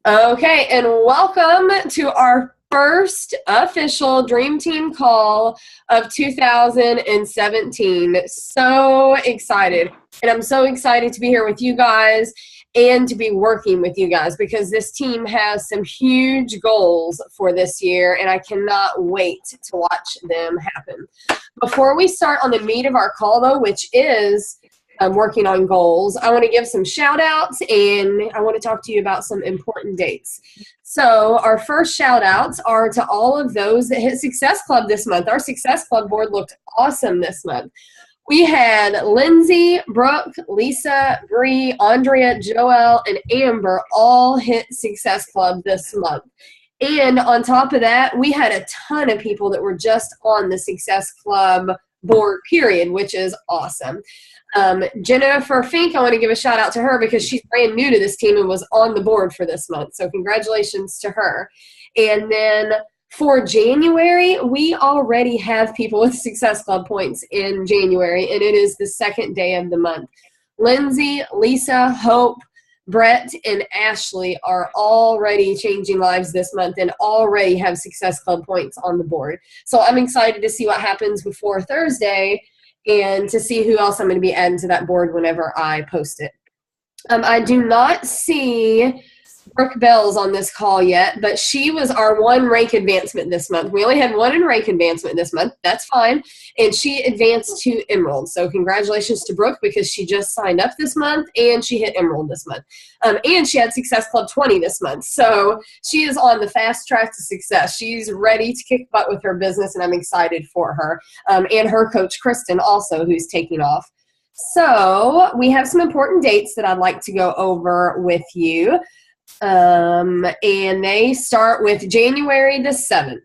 Okay, and welcome to our first official Dream Team call of 2017. So excited. And I'm so excited to be here with you guys and to be working with you guys because this team has some huge goals for this year, and I cannot wait to watch them happen. Before we start on the meat of our call, though, which is working on goals, I want to give some shout outs and I want to talk to you about some important dates. So our first shout outs are to all of those that hit Success Club this month. Our Success Club board looked awesome this month. We had Lindsay, Brooke, Lisa, Bree, Andrea, Joelle, and Amber all hit Success Club this month. And on top of that, we had a ton of people that were just on the Success Club board, period, which is awesome. Jennifer Fink, I want to give a shout out to her because she's brand new to this team and was on the board for this month. So congratulations to her. And then for January, we already have people with Success Club points in January, and it is the second day of the month. Lindsay, Lisa, Hope, Brett, and Ashley are already changing lives this month and already have Success Club points on the board. So I'm excited to see what happens before Thursday and to see who else I'm going to be adding to that board whenever I post it. I do not see Brooke Bells on this call yet, but she was our one rank advancement this month. We only had one in rank advancement this month. That's fine. And she advanced to Emerald. So congratulations to Brooke because she just signed up this month and she hit Emerald this month. And she had Success Club 20 this month. So she is on the fast track to success. She's ready to kick butt with her business, and I'm excited for her. And her coach, Kristen, also, who's taking off. So we have some important dates that I'd like to go over with you. And they start with January the 7th.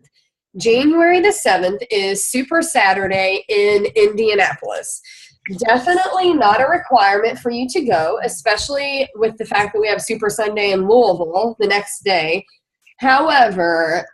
January the 7th is Super Saturday in Indianapolis. Definitely not a requirement for you to go, especially with the fact that we have Super Sunday in Louisville the next day. However,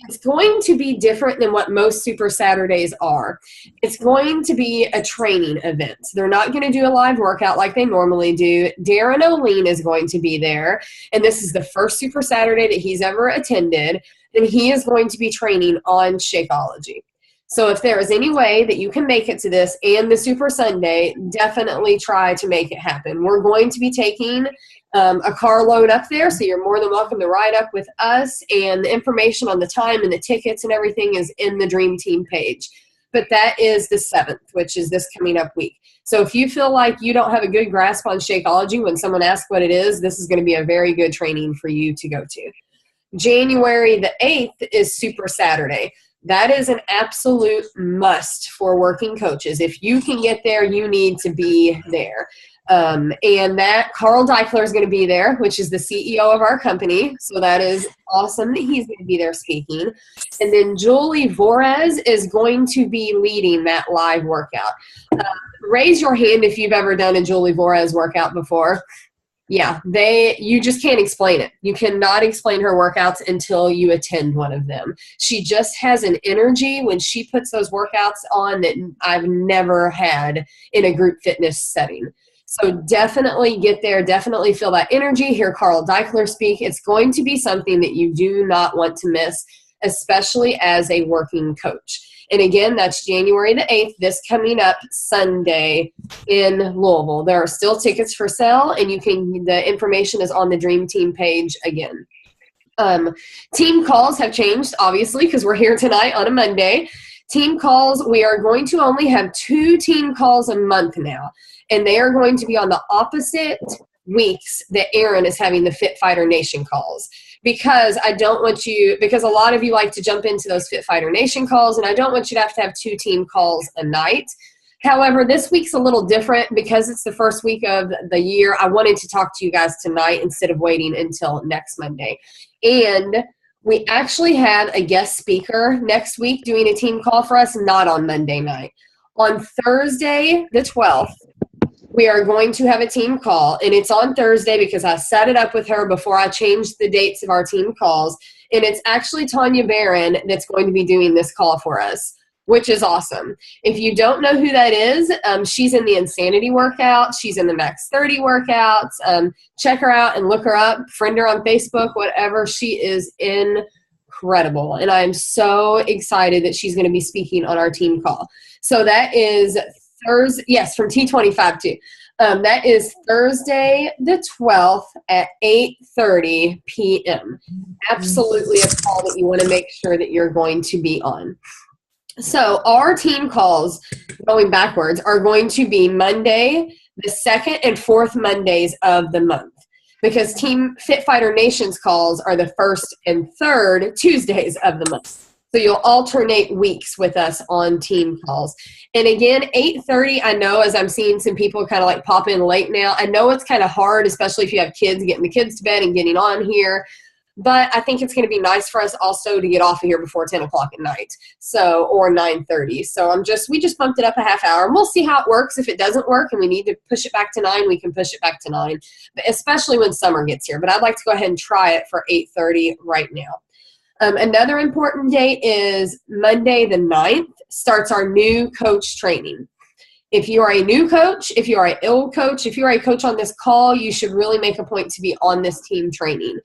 it's going to be different than what most Super Saturdays are. It's going to be a training event. They're not going to do a live workout like they normally do. Darren O'Lean is going to be there, and this is the first Super Saturday that he's ever attended, and he is going to be training on Shakeology. So if there is any way that you can make it to this and the Super Sunday, definitely try to make it happen. We're going to be taking a carload up there, so you're more than welcome to ride up with us, and the information on the time and the tickets and everything is in the Dream Team page. But that is the 7th, which is this coming up week. So if you feel like you don't have a good grasp on Shakeology when someone asks what it is, this is going to be a very good training for you to go to. January the 8th is Super Saturday. That is an absolute must for working coaches. If you can get there, you need to be there. And that Carl Deichler is going to be there, which is the CEO of our company. So that is awesome that he's going to be there speaking. And then Julie Vorez is going to be leading that live workout. Raise your hand if you've ever done a Julie Vorez workout before. Yeah, you just can't explain it. You cannot explain her workouts until you attend one of them. She just has an energy when she puts those workouts on that I've never had in a group fitness setting. So definitely get there, definitely feel that energy, hear Carl Deichler speak. It's going to be something that you do not want to miss, especially as a working coach. And again, that's January the 8th, this coming up Sunday in Louisville. There are still tickets for sale, and the information is on the Dream Team page again. Team calls have changed, obviously, because we're here tonight on a Monday. Team calls, we are going to only have 2 team calls a month now, and they are going to be on the opposite weeks that Aaron is having the Fit Fighter Nation calls. Because because a lot of you like to jump into those Fit Fighter Nation calls, and I don't want you to have 2 team calls a night. However, this week's a little different because it's the first week of the year. I wanted to talk to you guys tonight instead of waiting until next Monday. And we actually had a guest speaker next week doing a team call for us, not on Monday night. On Thursday, the 12th, we are going to have a team call, and it's on Thursday because I set it up with her before I changed the dates of our team calls, and it's actually Tanya Barron that's going to be doing this call for us. which is awesome. If you don't know who that is, she's in the Insanity workout. She's in the Max 30 workouts. Check her out and look her up. Friend her on Facebook, whatever. She is incredible. And I'm so excited that she's going to be speaking on our team call. So that is Thursday. Yes, from T25 too. That is Thursday the 12th at 8:30 p.m. Absolutely a call that you want to make sure that you're going to be on. So our team calls, going backwards, are going to be Monday, the second and fourth Mondays of the month, because Team Fit Fighter Nations calls are the first and third Tuesdays of the month. So you'll alternate weeks with us on team calls. And again, 8:30, I know, as I'm seeing some people kind of like pop in late now, I know it's kind of hard, especially if you have kids, getting the kids to bed and getting on here. But I think it's going to be nice for us also to get off of here before 10 o'clock at night, so, or 9:30. So we just bumped it up a half hour, and we'll see how it works. If it doesn't work and we need to push it back to 9, we can push it back to 9, especially when summer gets here. But I'd like to go ahead and try it for 8:30 right now. Another important date is Monday the 9th starts our new coach training. If you are a new coach, if you are an old coach, if you are a coach on this call, you should really make a point to be on this team training.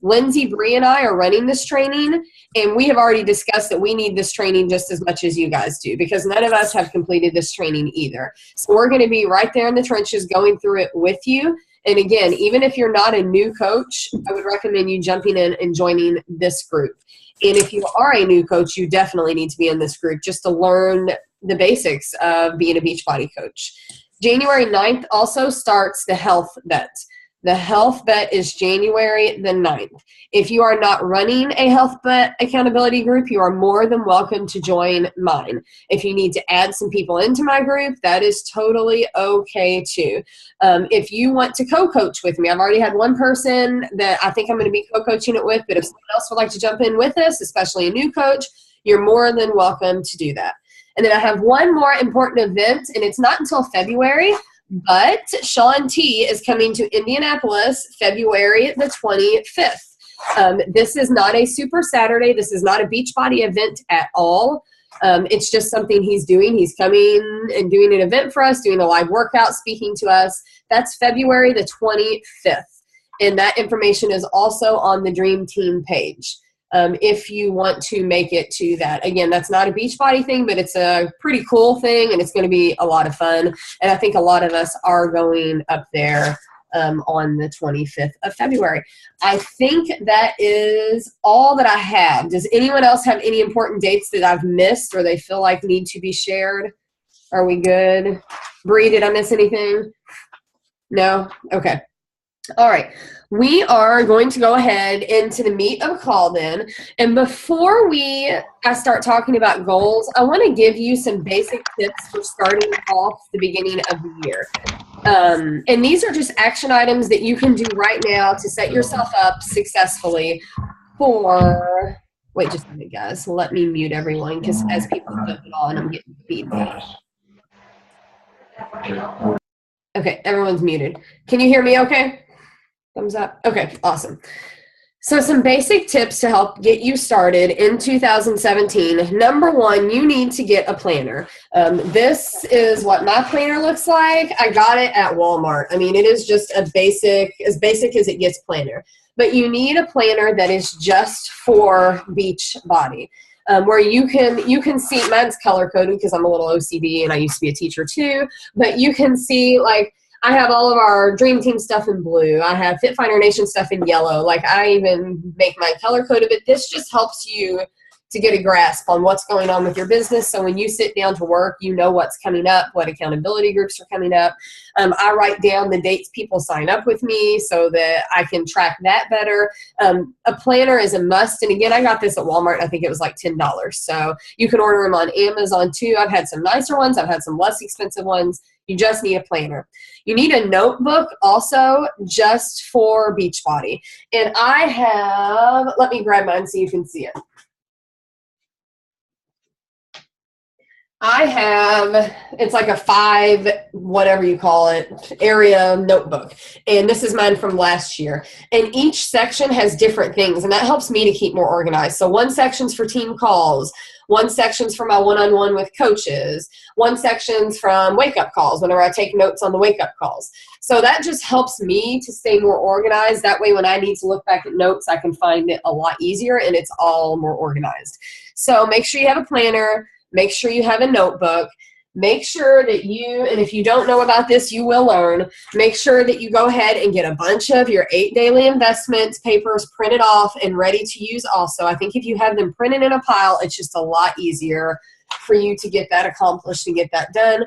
Lindsay, Bree, and I are running this training, and we have already discussed that we need this training just as much as you guys do, because none of us have completed this training either. So we're going to be right there in the trenches going through it with you. And again, even if you're not a new coach, I would recommend you jumping in and joining this group. And if you are a new coach, you definitely need to be in this group just to learn the basics of being a Beachbody coach. January 9th also starts the health bet. The health bet is January the 9th. If you are not running a health bet accountability group, you are more than welcome to join mine. If you need to add some people into my group, that is totally okay too. If you want to co-coach with me, I've already had one person that I think I'm going to be co-coaching it with, but if someone else would like to jump in with us, especially a new coach, you're more than welcome to do that. And then I have one more important event, and it's not until February, but Shaun T is coming to Indianapolis February the 25th. This is not a Super Saturday. This is not a Beachbody event at all. It's just something he's doing. He's coming and doing an event for us, doing a live workout, speaking to us. That's February the 25th. And that information is also on the Dream Team page. If you want to make it to that. Again, that's not a Beachbody thing, but it's a pretty cool thing, and it's going to be a lot of fun. And I think a lot of us are going up there on the 25th of February. I think that is all that I have. Does anyone else have any important dates that I've missed or they feel like need to be shared? Are we good? Bree, did I miss anything? No? Okay. All right. We are going to go ahead into the meat of a call then. And before I start talking about goals, I want to give you some basic tips for starting off the beginning of the year. And these are just action items that you can do right now to set yourself up successfully for, wait just a minute, guys. Let me mute everyone because as people put it on, I'm getting feedback. Okay, everyone's muted. Can you hear me okay? Thumbs up. Okay, awesome. So some basic tips to help get you started in 2017. Number one, you need to get a planner. This is what my planner looks like. I got it at Walmart. I mean, it is just as basic as it gets planner. But you need a planner that is just for Beachbody. Where you can see, mine's color coded because I'm a little OCD and I used to be a teacher too, but you can see like I have all of our Dream Team stuff in blue. I have Fit Fighter Nation stuff in yellow. Like I even make my color coded, but this just helps you to get a grasp on what's going on with your business. So when you sit down to work, you know what's coming up, what accountability groups are coming up. I write down the dates people sign up with me so that I can track that better. A planner is a must. And again, I got this at Walmart. I think it was like $10. So you can order them on Amazon too. I've had some nicer ones. I've had some less expensive ones. You just need a planner. You need a notebook also just for Beachbody. And I have, let me grab mine so you can see it. I have, it's like a 5, whatever you call it, area notebook. And this is mine from last year. And each section has different things, and that helps me to keep more organized. So one section's for team calls, one section's for my one-on-one with coaches, one section's from wake-up calls, whenever I take notes on the wake-up calls. So that just helps me to stay more organized. That way, when I need to look back at notes, I can find it a lot easier, and it's all more organized. So make sure you have a planner. Make sure you have a notebook. Make sure that you, and if you don't know about this, you will learn, make sure that you go ahead and get a bunch of your 8 daily investments papers printed off and ready to use also. I think if you have them printed in a pile, it's just a lot easier for you to get that accomplished and get that done.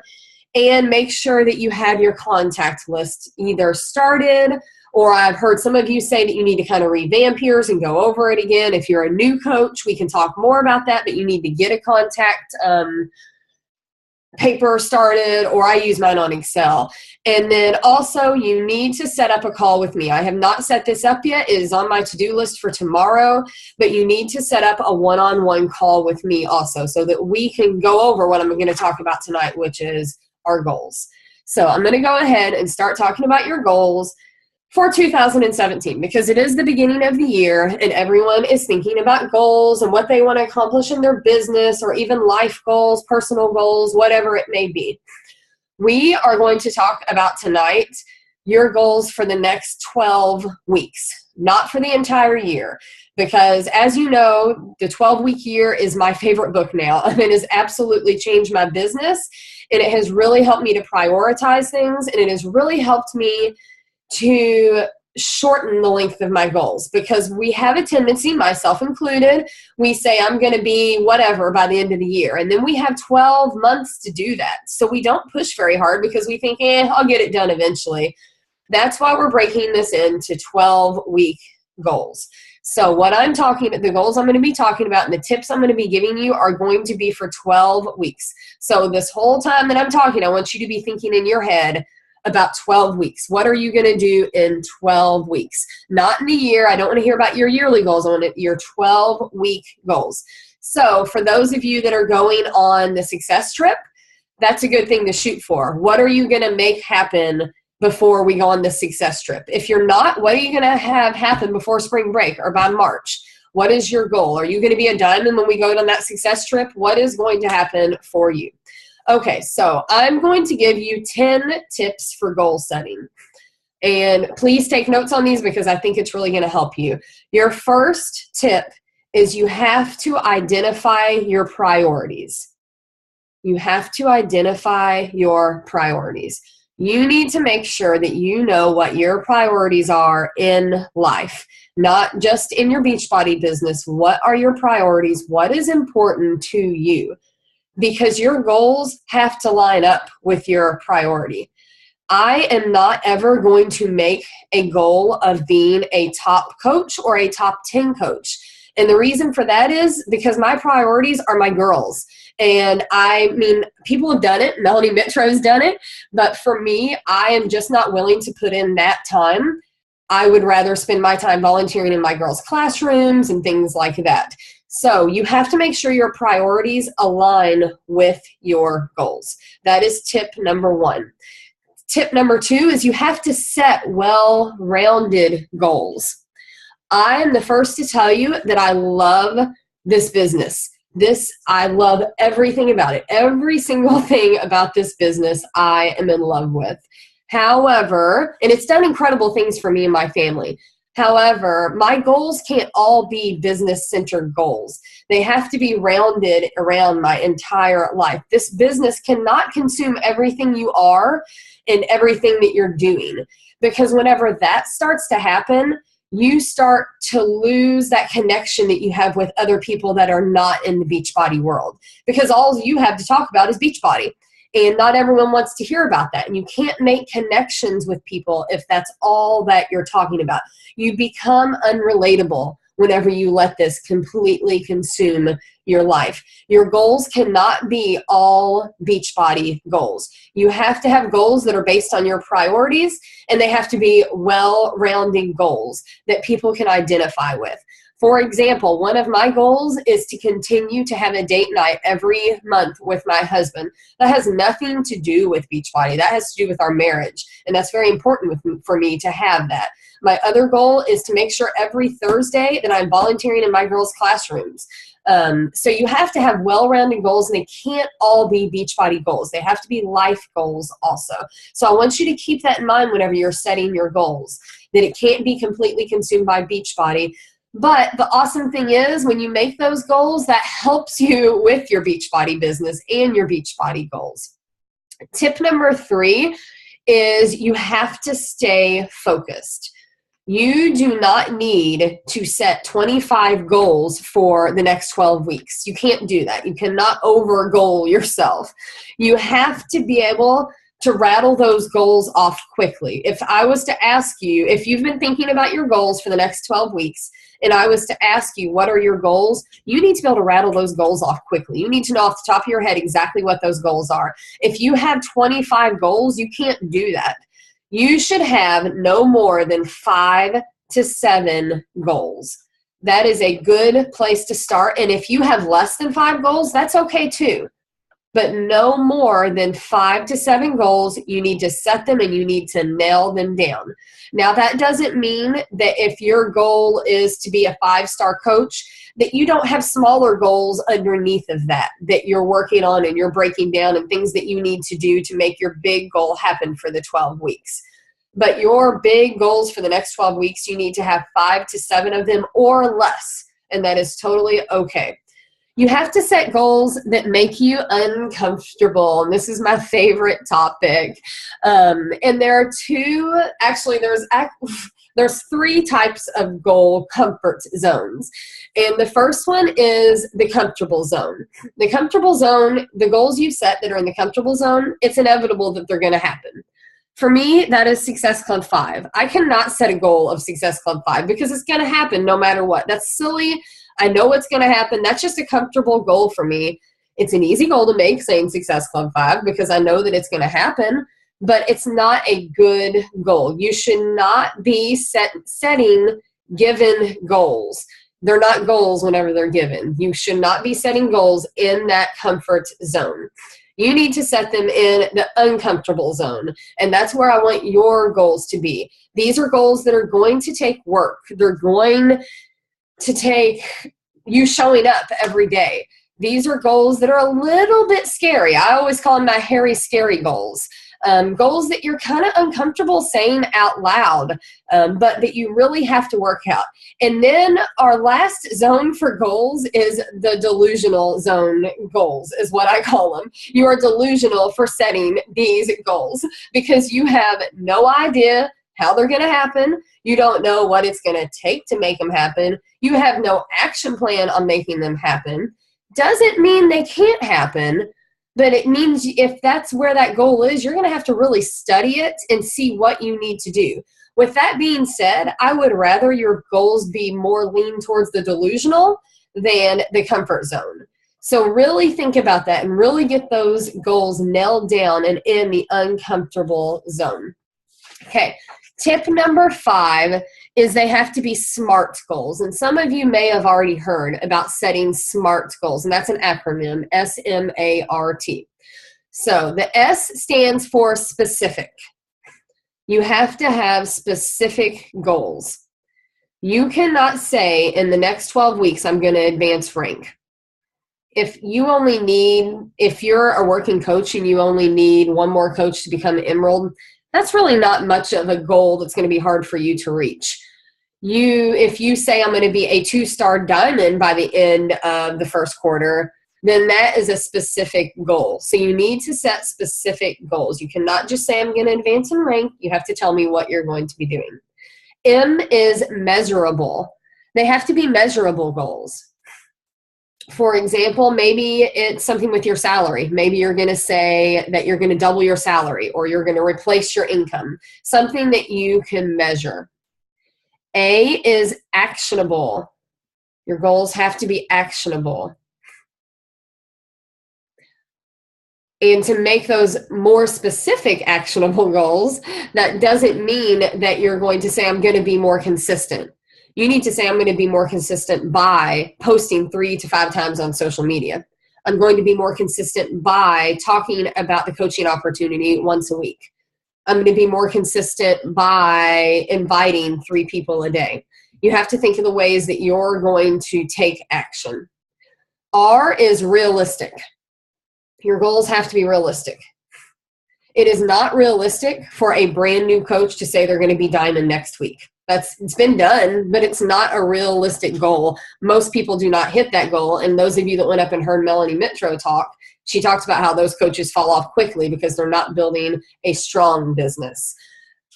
And make sure that you have your contact list either started, or I've heard some of you say that you need to kind of revamp yours and go over it again. If you're a new coach, we can talk more about that, but you need to get a contact paper started, or I use mine on Excel. And then also you need to set up a call with me. I have not set this up yet. It is on my to-do list for tomorrow, but you need to set up a one-on-one call with me also so that we can go over what I'm going to talk about tonight, which is our goals. So I'm going to go ahead and start talking about your goals for 2017, because it is the beginning of the year and everyone is thinking about goals and what they want to accomplish in their business, or even life goals, personal goals, whatever it may be. We are going to talk about tonight your goals for the next 12 weeks, not for the entire year, because as you know, the 12-week year is my favorite book now. It has absolutely changed my business, and it has really helped me to prioritize things, and it has really helped me to shorten the length of my goals, because we have a tendency, myself included, we say I'm going to be whatever by the end of the year, and then we have 12 months to do that. So we don't push very hard because we think, I'll get it done eventually. That's why we're breaking this into 12-week goals. So what I'm talking about, the goals I'm going to be talking about and the tips I'm going to be giving you are going to be for 12 weeks. So this whole time that I'm talking, I want you to be thinking in your head about 12 weeks. What are you going to do in 12 weeks? Not in a year. I don't want to hear about your yearly goals. I want your 12-week goals. So for those of you that are going on the success trip, that's a good thing to shoot for. What are you going to make happen before we go on the success trip? If you're not, what are you going to have happen before spring break or by March? What is your goal? Are you going to be a diamond when we go on that success trip? What is going to happen for you? Okay, so I'm going to give you 10 tips for goal setting. And please take notes on these because I think it's really going to help you. Your first tip is you have to identify your priorities. You have to identify your priorities. You need to make sure that you know what your priorities are in life, not just in your Beachbody business. What are your priorities? What is important to you? Because your goals have to line up with your priority. I am not ever going to make a goal of being a top coach or a top 10 coach. And the reason for that is because my priorities are my girls. And I mean, people have done it. Melanie Mitro's done it. But for me, I am just not willing to put in that time. I would rather spend my time volunteering in my girls' classrooms and things like that. So you have to make sure your priorities align with your goals. That is tip number 1. Tip number 2 is you have to set well-rounded goals. I am the first to tell you that I love this business. I love everything about it. Every single thing about this business I am in love with. However, and it's done incredible things for me and my family. However, my goals can't all be business-centered goals. They have to be rounded around my entire life. This business cannot consume everything you are and everything that you're doing, because whenever that starts to happen, you start to lose that connection that you have with other people that are not in the Beachbody world, because all you have to talk about is Beachbody. And not everyone wants to hear about that. And you can't make connections with people if that's all that you're talking about. You become unrelatable whenever you let this completely consume your life. Your goals cannot be all Beachbody goals. You have to have goals that are based on your priorities, and they have to be well-rounded goals that people can identify with. For example, one of my goals is to continue to have a date night every month with my husband. That has nothing to do with Beachbody. That has to do with our marriage, and that's very important for me to have that. My other goal is to make sure every Thursday that I'm volunteering in my girls' classrooms. So you have to have well-rounded goals, and they can't all be Beachbody goals. They have to be life goals also. So I want you to keep that in mind whenever you're setting your goals, that it can't be completely consumed by Beachbody. But the awesome thing is, when you make those goals, that helps you with your Beachbody business and your Beachbody goals. Tip number 3 is you have to stay focused. You do not need to set 25 goals for the next 12 weeks. You can't do that. You cannot over-goal yourself. You have to be able to rattle those goals off quickly. If I was to ask you, if you've been thinking about your goals for the next 12 weeks, and I was to ask you, what are your goals? You need to be able to rattle those goals off quickly. You need to know off the top of your head exactly what those goals are. If you have 25 goals, you can't do that. You should have no more than 5 to 7 goals. That is a good place to start. And if you have less than 5 goals, that's okay too. But no more than 5 to 7 goals. You need to set them and you need to nail them down. Now, that doesn't mean that if your goal is to be a 5-star coach, that you don't have smaller goals underneath of that you're working on and you're breaking down, and things that you need to do to make your big goal happen for the 12 weeks. But your big goals for the next 12 weeks, you need to have 5 to 7 of them or less, and that is totally okay. You have to set goals that make you uncomfortable, and this is my favorite topic. And there are there's 3 types of goal comfort zones. And the first one is the comfortable zone. The comfortable zone, the goals you've set that are in the comfortable zone, it's inevitable that they're going to happen. For me, that is Success Club 5. I cannot set a goal of Success Club 5 because it's going to happen no matter what. That's silly. I know what's going to happen. That's just a comfortable goal for me. It's an easy goal to make, saying Success Club 5, because I know that it's going to happen, but it's not a good goal. You should not be setting given goals. They're not goals whenever they're given. You should not be setting goals in that comfort zone. You need to set them in the uncomfortable zone, and that's where I want your goals to be. These are goals that are going to take work. They're going to take you showing up every day. These are goals that are a little bit scary. I always call them my hairy, scary goals. Goals that you're kind of uncomfortable saying out loud, but that you really have to work out. And then our last zone for goals is the delusional zone goals, is what I call them. You are delusional for setting these goals because you have no idea how they're going to happen. You don't know what it's going to take to make them happen. You have no action plan on making them happen. Doesn't mean they can't happen, but it means if that's where that goal is, you're going to have to really study it and see what you need to do. With that being said, I would rather your goals be more lean towards the delusional than the comfort zone. So really think about that and really get those goals nailed down and in the uncomfortable zone. Okay. Tip number 5 is they have to be SMART goals. And some of you may have already heard about setting SMART goals, and that's an acronym, S-M-A-R-T. So the S stands for specific. You have to have specific goals. You cannot say in the next 12 weeks, I'm going to advance rank. If you're a working coach and you only need one more coach to become Emerald, that's really not much of a goal that's going to be hard for you to reach. If you say I'm going to be a 2-star diamond by the end of the first quarter, then that is a specific goal. So you need to set specific goals. You cannot just say I'm going to advance in rank. You have to tell me what you're going to be doing. M is measurable. They have to be measurable goals. For example, maybe it's something with your salary. Maybe you're going to say that you're going to double your salary or you're going to replace your income, something that you can measure. A is actionable. Your goals have to be actionable. And to make those more specific actionable goals, that doesn't mean that you're going to say, I'm going to be more consistent. You need to say, I'm going to be more consistent by posting 3 to 5 times on social media. I'm going to be more consistent by talking about the coaching opportunity once a week. I'm going to be more consistent by inviting 3 people a day. You have to think of the ways that you're going to take action. R is realistic. Your goals have to be realistic. It is not realistic for a brand new coach to say they're going to be diamond next week. It's been done, but it's not a realistic goal. Most people do not hit that goal. And those of you that went up and heard Melanie Mitro talk, she talks about how those coaches fall off quickly because they're not building a strong business.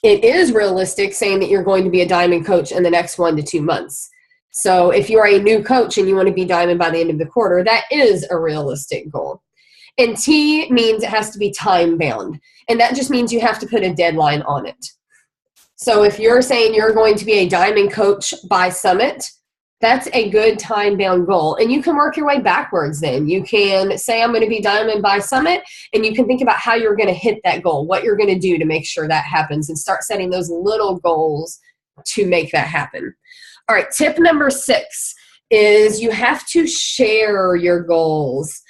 It is realistic saying that you're going to be a diamond coach in the next 1 to 2 months. So if you're a new coach and you want to be diamond by the end of the quarter, that is a realistic goal. And T means it has to be time bound. And that just means you have to put a deadline on it. So if you're saying you're going to be a diamond coach by Summit, that's a good time bound goal. And you can work your way backwards then. You can say, I'm going to be diamond by Summit, and you can think about how you're going to hit that goal, what you're going to do to make sure that happens, and start setting those little goals to make that happen. All right, tip number 6 is you have to share your goals.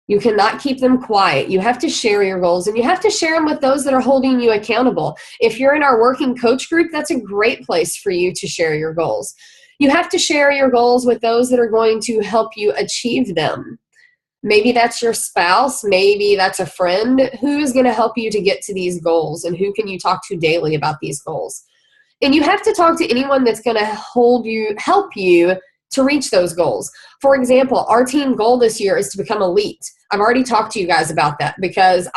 You cannot keep them quiet. You have to share your goals, and you have to share them with those that are holding you accountable. If you're in our working coach group, that's a great place for you to share your goals. You have to share your goals with those that are going to help you achieve them. Maybe that's your spouse. Maybe that's a friend. Who is going to help you to get to these goals, and who can you talk to daily about these goals? And you have to talk to anyone that's going to help you to reach those goals. For example, our team goal this year is to become elite. I've already talked to you guys about that because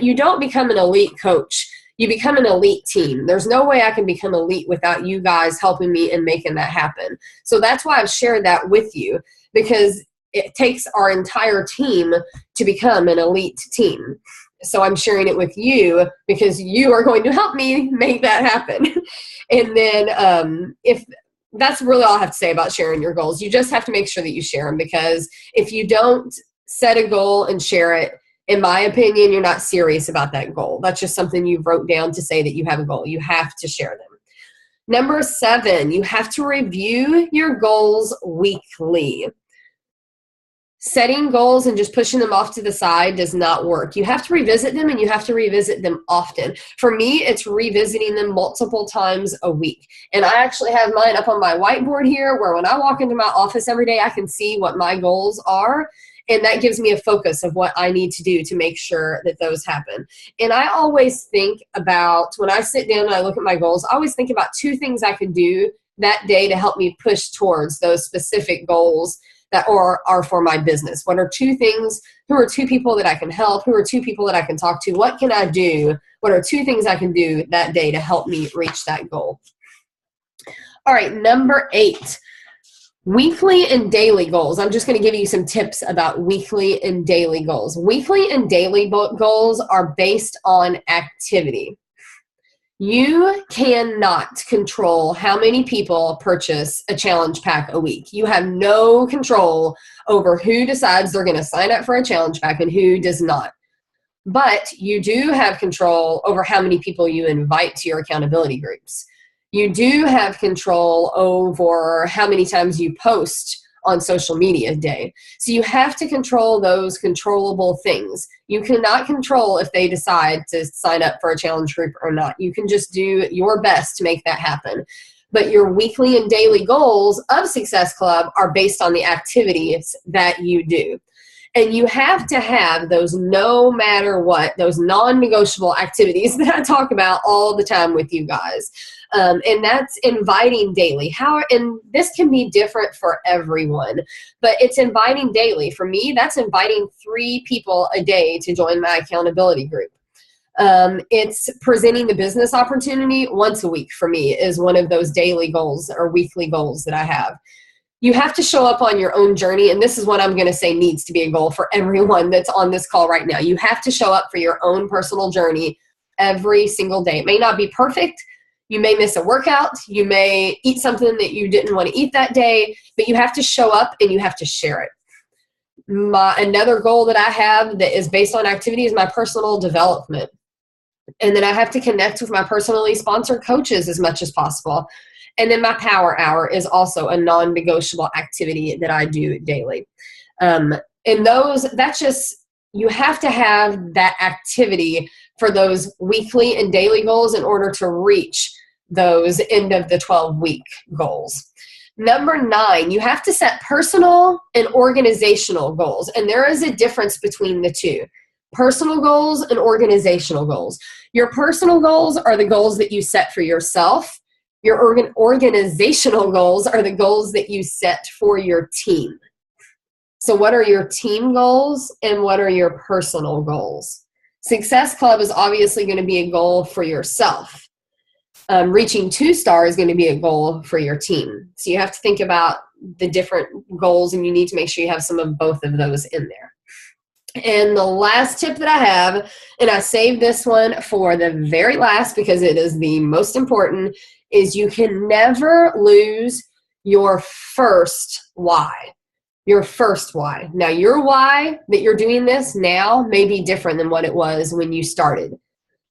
you don't become an elite coach. You become an elite team. There's no way I can become elite without you guys helping me and making that happen. So that's why I've shared that with you, because it takes our entire team to become an elite team. So I'm sharing it with you because you are going to help me make that happen. And then if that's really all I have to say about sharing your goals. You just have to make sure that you share them, because if you don't set a goal and share it, in my opinion, you're not serious about that goal. That's just something you wrote down to say that you have a goal. You have to share them. Number 7, you have to review your goals weekly. Setting goals and just pushing them off to the side does not work. You have to revisit them, and you have to revisit them often. For me, it's revisiting them multiple times a week. And I actually have mine up on my whiteboard here, where when I walk into my office every day, I can see what my goals are. And that gives me a focus of what I need to do to make sure that those happen. And I always think about, when I sit down and I look at my goals, I always think about 2 things I could do that day to help me push towards those specific goals that are for my business. What are 2 things? Who are 2 people that I can help? Who are 2 people that I can talk to? What can I do? What are 2 things I can do that day to help me reach that goal? All right, number 8. Weekly and daily goals. I'm just going to give you some tips about weekly and daily goals. Weekly and daily goals are based on activity. You cannot control how many people purchase a challenge pack a week. You have no control over who decides they're going to sign up for a challenge pack and who does not. But you do have control over how many people you invite to your accountability groups. You do have control over how many times you post on social media a day. So you have to control those controllable things. You cannot control if they decide to sign up for a challenge group or not. You can just do your best to make that happen. But your weekly and daily goals of Success Club are based on the activities that you do. And you have to have those no matter what, those non-negotiable activities that I talk about all the time with you guys. And that's inviting daily. And this can be different for everyone, but it's inviting daily. For me, that's inviting 3 people a day to join my accountability group. It's presenting the business opportunity once a week for me is one of those daily goals or weekly goals that I have. You have to show up on your own journey, and this is what I'm going to say needs to be a goal for everyone that's on this call right now. You have to show up for your own personal journey every single day. It may not be perfect. You may miss a workout. You may eat something that you didn't want to eat that day, but you have to show up and you have to share it. Another goal that I have that is based on activity is my personal development. And then I have to connect with my personally sponsored coaches as much as possible. And then my power hour is also a non-negotiable activity that I do daily. And that's just, you have to have that activity for those weekly and daily goals in order to reach those end of the 12-week goals. Number 9, you have to set personal and organizational goals. And there is a difference between the two. Personal goals and organizational goals. Your personal goals are the goals that you set for yourself. Your organizational goals are the goals that you set for your team. So what are your team goals and what are your personal goals? Success Club is obviously going to be a goal for yourself. Reaching 2-star is going to be a goal for your team. So you have to think about the different goals, and you need to make sure you have some of both of those in there. And the last tip that I have, and I saved this one for the very last because it is the most important, is you can never lose your first why. Your first why. Now, your why that you're doing this now may be different than what it was when you started.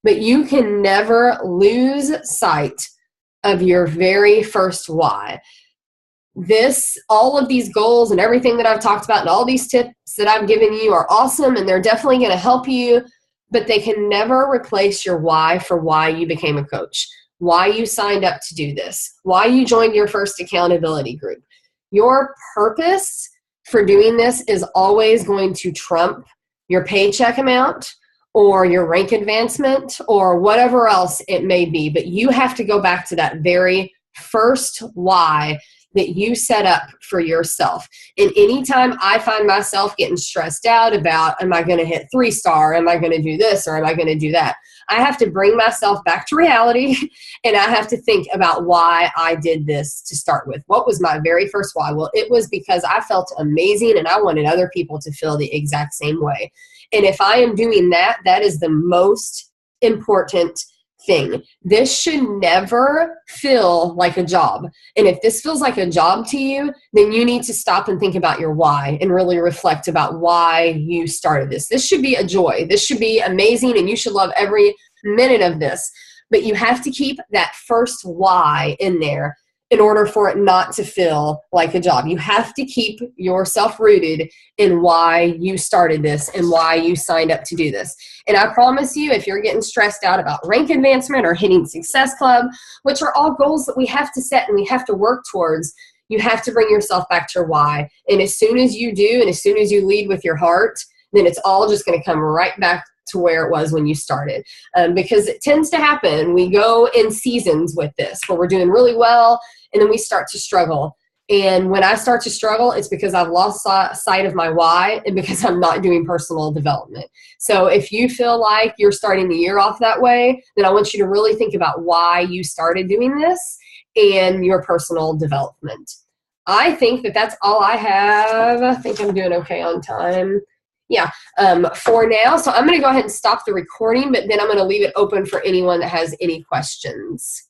But you can never lose sight of your very first why. All of these goals and everything that I've talked about and all these tips that I've given you are awesome, and they're definitely going to help you, but they can never replace your why for why you became a coach, why you signed up to do this, why you joined your first accountability group. Your purpose for doing this is always going to trump your paycheck amount or your rank advancement or whatever else it may be. But you have to go back to that very first why that you set up for yourself. And anytime I find myself getting stressed out about, am I going to hit 3-star? Am I going to do this? Or am I going to do that? I have to bring myself back to reality, and I have to think about why I did this to start with. What was my very first why? Well, it was because I felt amazing and I wanted other people to feel the exact same way. And if I am doing that, that is the most important thing. This should never feel like a job. And if this feels like a job to you, then you need to stop and think about your why and really reflect about why you started this. This should be a joy. This should be amazing, and you should love every minute of this. But you have to keep that first why in there in order for it not to feel like a job. You have to keep yourself rooted in why you started this and why you signed up to do this. And I promise you, if you're getting stressed out about rank advancement or hitting Success Club, which are all goals that we have to set and we have to work towards, you have to bring yourself back to your why. And as soon as you do, and as soon as you lead with your heart, then it's all just going to come right back to where it was when you started. Because it tends to happen. We go in seasons with this where we're doing really well, and then we start to struggle. And when I start to struggle, it's because I've lost sight of my why and because I'm not doing personal development. So if you feel like you're starting the year off that way, then I want you to really think about why you started doing this and your personal development. I think that that's all I have. I think I'm doing okay on time. Yeah, for now. So I'm going to go ahead and stop the recording, but then I'm going to leave it open for anyone that has any questions.